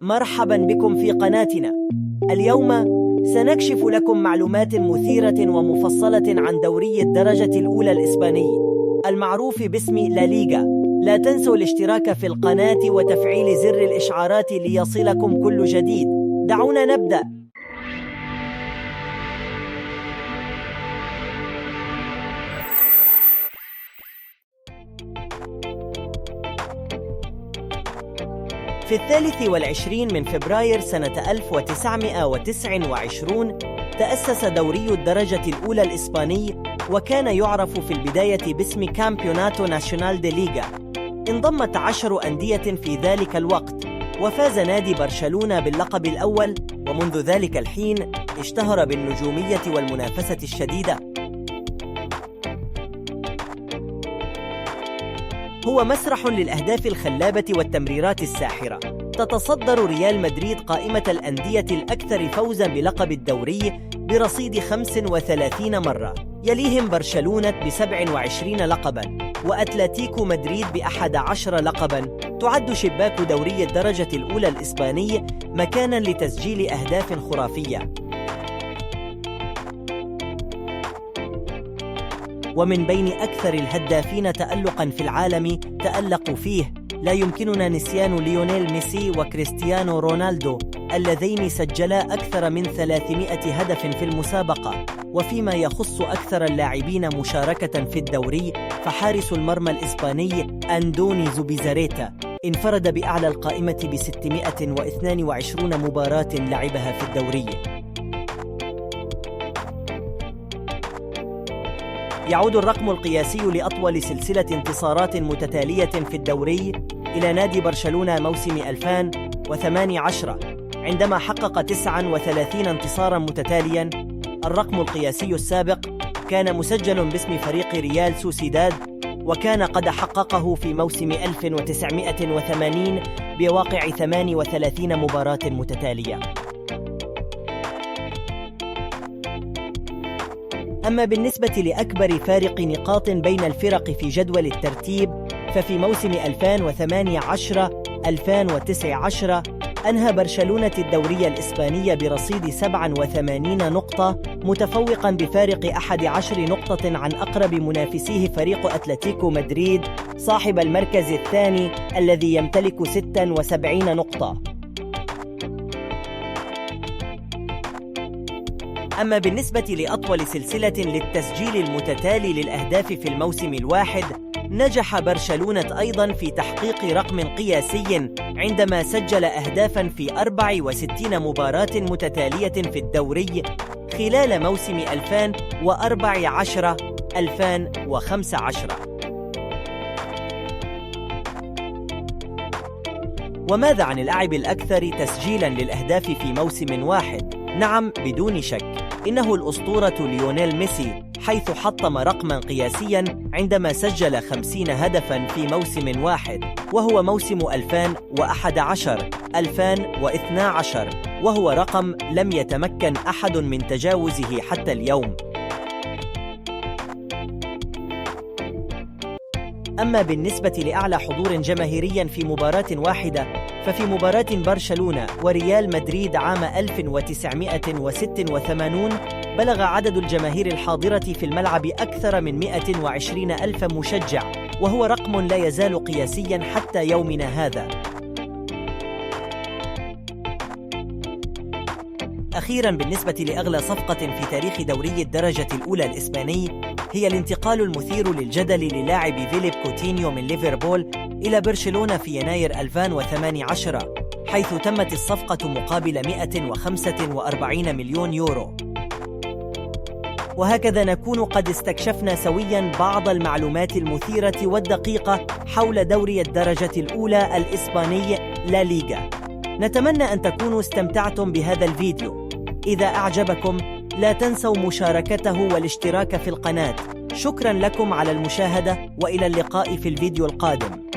مرحبا بكم في قناتنا. اليوم سنكشف لكم معلومات مثيرة ومفصلة عن دوري الدرجة الأولى الإسباني المعروف باسم لا ليغا. لا تنسوا الاشتراك في القناة وتفعيل زر الإشعارات ليصلكم كل جديد. دعونا نبدأ. في 23 من فبراير سنة 1929 تأسس دوري الدرجة الأولى الإسباني، وكان يعرف في البداية باسم كامبيوناتو ناسيونال دي ليغا. انضمت 10 أندية في ذلك الوقت، وفاز نادي برشلونة باللقب الأول، ومنذ ذلك الحين اشتهر بالنجومية والمنافسة الشديدة. هو مسرح للأهداف الخلابة والتمريرات الساحرة. تتصدر ريال مدريد قائمة الأندية الأكثر فوزاً بلقب الدوري برصيد 35 مرة، يليهم برشلونة ب27 لقباً، وأتلتيكو مدريد ب11 لقباً. تعد شباك دوري الدرجة الأولى الإسباني مكاناً لتسجيل أهداف خرافية. ومن بين أكثر الهدافين تألقاً في العالم تألقوا فيه لا يمكننا نسيان ليونيل ميسي وكريستيانو رونالدو، اللذين سجلا أكثر من 300 هدف في المسابقة. وفيما يخص أكثر اللاعبين مشاركة في الدوري، فحارس المرمى الإسباني أندوني زوبيزاريتا انفرد بأعلى القائمة ب622 مباراة لعبها في الدوري. يعود الرقم القياسي لأطول سلسلة انتصارات متتالية في الدوري إلى نادي برشلونة موسم 2018 عندما حقق 39 انتصارا متتاليا. الرقم القياسي السابق كان مسجل باسم فريق ريال سوسيداد، وكان قد حققه في موسم 1980 بواقع 38 مباراة متتالية. أما بالنسبة لأكبر فارق نقاط بين الفرق في جدول الترتيب، ففي موسم 2018-2019 أنهى برشلونة الدوري الإسباني برصيد 87 نقطة، متفوقاً بفارق 11 نقطة عن أقرب منافسيه فريق أتلتيكو مدريد صاحب المركز الثاني الذي يمتلك 76 نقطة. أما بالنسبة لأطول سلسلة للتسجيل المتتالي للأهداف في الموسم الواحد، نجح برشلونة أيضاً في تحقيق رقم قياسي عندما سجل أهدافاً في 64 مباراة متتالية في الدوري خلال موسم 2014-2015. وماذا عن اللاعب الأكثر تسجيلاً للأهداف في موسم واحد؟ نعم، بدون شك، إنه الأسطورة ليونيل ميسي، حيث حطم رقماً قياسياً عندما سجل 50 هدفاً في موسم واحد، وهو موسم 2011-2012، وهو رقم لم يتمكن أحد من تجاوزه حتى اليوم. أما بالنسبة لأعلى حضور جماهيري في مباراة واحدة، ففي مباراة برشلونة وريال مدريد عام 1986 بلغ عدد الجماهير الحاضرة في الملعب أكثر من 120 ألف مشجع، وهو رقم لا يزال قياسياً حتى يومنا هذا. أخيراً، بالنسبة لأغلى صفقة في تاريخ دوري الدرجة الأولى الإسباني، هي الانتقال المثير للجدل للاعب فيليب كوتينيو من ليفربول إلى برشلونة في يناير 2018، حيث تمت الصفقة مقابل 145 مليون يورو. وهكذا نكون قد استكشفنا سوياً بعض المعلومات المثيرة والدقيقة حول دوري الدرجة الأولى الإسباني لا ليغا. نتمنى أن تكونوا استمتعتم بهذا الفيديو. إذا أعجبكم لا تنسوا مشاركته والاشتراك في القناة. شكراً لكم على المشاهدة، وإلى اللقاء في الفيديو القادم.